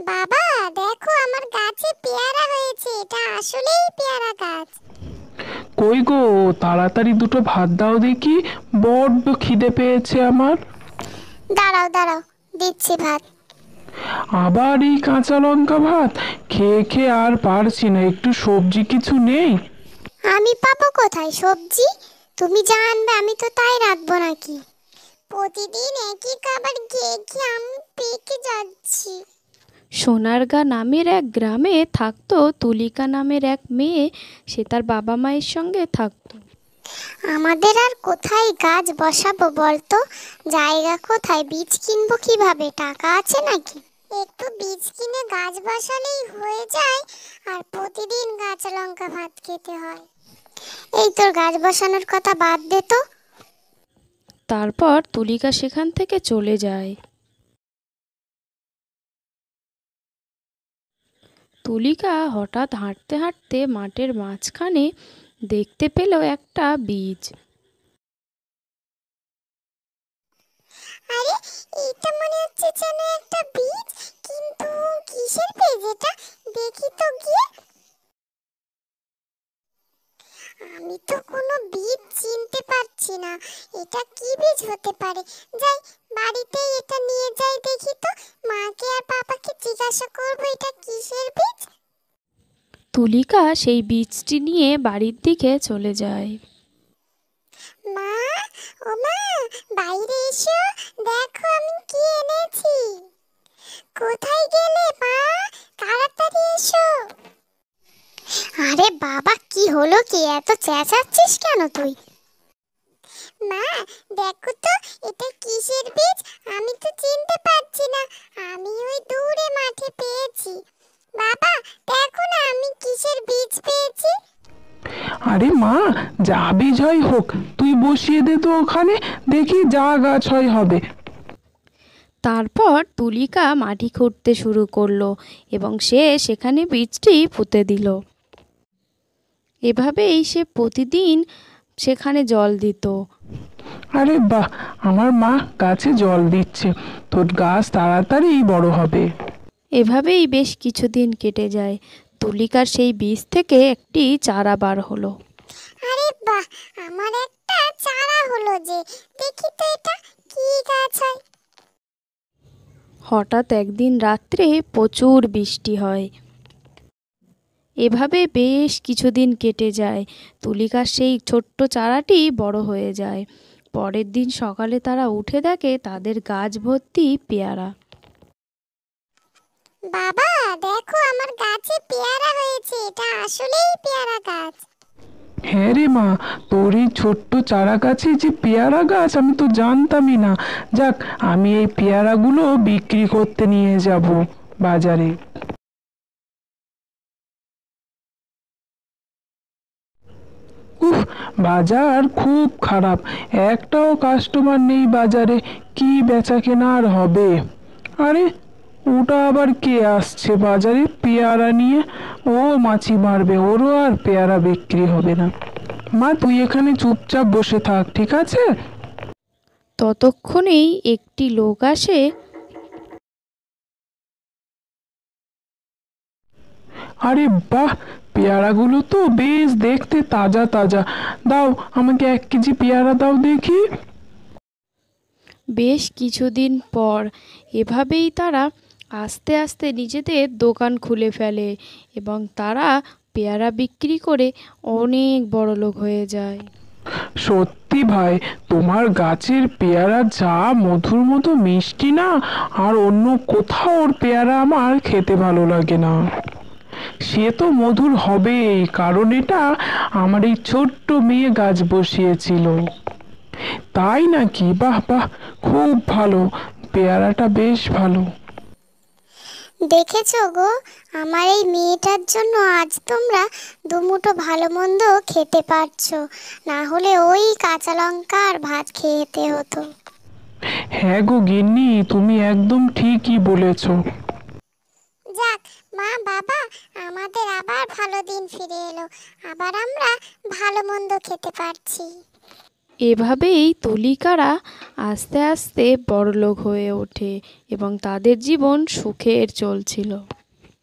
বাবা, দেখো আমার গাছে পেয়ারা হয়েছে। এটা আসলেই পেয়ারা গাছ। কই গো, তাড়াতাড়ি দুটো ভাত দাও দেখি, বড্ড খিদে পেয়েছে আমার। দাঁড়াও দাঁড়াও, দিচ্ছি ভাত। আবার এই কাঁচা লঙ্কা ভাত? খেয়ে খেয়ে আর পারছি না, একটু সবজি কিছু নেই? আমি পাবো কোথায় সবজি? তুমি যা আনবে আমি তো তাই রাখবো নাকি? প্রতিদিন একই খাবার খেয়ে খেয়ে আমি পেকে যাচ্ছি। সোনারগাঁ নামের এক গ্রামে থাকতো তুলিকা নামের এক মেয়ে। সে তার বাবা মায়ের সঙ্গে থাকতো। আমাদের আর কোথায় গাছ বসাবো বলতো? জায়গা কোথায়? বীজ কিনবো কিভাবে? টাকা আছে নাকি? একটু বীজ কিনে গাছ বসালেই হয়ে যায়, আর প্রতিদিন কাঁচা লঙ্কা ভাত খেতে হয়। এই তোর গাছ বসানোর কথা বাদ দে তো। তারপর তুলিকা সেখান থেকে চলে যায়। তুলিকা হঠাৎ হাঁটতে হাঁটতে মাঠের মাঝখানে দেখতে পেল একটা বীজ। আরে, এটা মনে হচ্ছে যেন একটা বীজ, কিন্তু কিসের বীজ এটা? দেখি তো গিয়ে। আমি তো কোনো বীজ চিনতে পারছি না। এটা কি বীজ হতে পারে? যাই, বাড়িতেই এটা নিয়ে যাই, দেখি তো। মাকে আর পাপাকে জিজ্ঞাসা করবো এটা কিসের বীজ। তুলিকা সেই বীজটি নিয়ে বাড়ির দিকে চলে যায়। মা, ও মা, বাইরে এসো, দেখো আমি কি এনেছি। কোথায় গেলে মা? তাড়াতাড়ি এসো। আরে বাবা, কি হলো কি? এত চেঁচাচ্ছিস কেন তুই? মা, দেখো তো, এটা কিসের বীজ? আমি তো চিনতে পারছি না। আমি ওই দূরে মাঠে পেয়েছি। বাবা, দেখো না আমি কিসের বীজ পেয়েছি। আরে মা, যা বীজ হয় হোক, তুই বসিয়ে দে তো ওখানে, দেখি যা গাছ হয় হবে। তারপর তুলিকা মাটি খুঁড়তে শুরু করলো এবং সে সেখানে বীজটি পুঁতে দিল। এভাবেই সে প্রতিদিন সেখানে জল দিত। আরে বাহ, আমার মা গাছে জল দিচ্ছে, তোর গাছ তাড়াতাড়ি বড় হবে। এভাবেই বেশ কিছুদিন কেটে যায়। তুলিকার সেই বীজ থেকে একটি চারা বার হলো। আরে বাহ, আমার একটা চারা হলো যে। দেখি তো এটা কি গাছ হয়। হঠাৎ একদিন রাত্রে প্রচুর বৃষ্টি হয়। এভাবে বেশ কিছুদিন কেটে যায়। তুলিকার সেই ছোট্ট চারাটি বড় হয়ে যায়। পরের দিন সকালে তারা উঠে দেখে তাদের গাছ ভর্তি পেয়ারা। বাবা, দেখো আমার গাছে পেয়ারা হয়েছে। এটা আসলেই পেয়ারা গাছ। হ্যাঁ রে মা, তোর এই ছোট্ট চারা গাছে যে পেয়ারা গাছ, আমি তো জানতামই না। যাক, আমি এই পেয়ারাগুলো বিক্রি করতে নিয়ে যাব বাজারে। উফ, বাজার খুব খারাপ, একটাও কাস্টমার নেই বাজারে, কি বেচা কেনা আর হবে। আরে, ওটা আবার কে আসছে বাজারে পেয়ারা নিয়ে? ও মাছি মারবে, ওরও আর পেয়ারা বিক্রি হবে না। মা, তুই এখানে চুপচাপ বসে থাক, ঠিক আছে? ততক্ষণেই একটি লোক আসে। আরে বাহ, পেয়ারাগুলো তো বেশ দেখতে তাজা তাজা। দাও, আমাকে 1 কেজি পেয়ারা দাও দেখি। বেশ কিছুদিন পর এভাবেই তারা আস্তে আস্তে নিজেদের দোকান খুলে ফেলে এবং তারা পেয়ারা বিক্রি করে অনেক বড়লোক হয়ে যায়। সত্যি ভাই, তোমার গাছের পেয়ারা যা মধুর মতো মিষ্টি না, আর অন্য কোথাও ওর পেয়ারা আমার খেতে ভালো লাগে না। সে তো মধুর হবেই, কারণ এটা আমার এই ছোট্ট মেয়ে গাছ বসিয়েছিল। তাই নাকি? বাহ বাহ, খুব ভালো, পেয়ারাটা বেশ ভালো। দেখেছো গো, আমার এই মেয়েটার জন্য আজ তোমরা দুমুঠো ভালো মন্দ খেতে পারছো। না হলে ওই কাঁচা লঙ্কা আর ভাত খেতে হতো। হ্যাঁ গো গিন্নি, তুমি একদম ঠিকই বলেছো। যাক, মা বাবা, আমাদের আবার ভালো দিন ফিরে এলো। আবার আমরা ভালো মন্দ খেতে পারছি। এভাবেই তুলিকারা আস্তে আস্তে বড়লোক হয়ে ওঠে এবং তাদের জীবন সুখের চলছিল।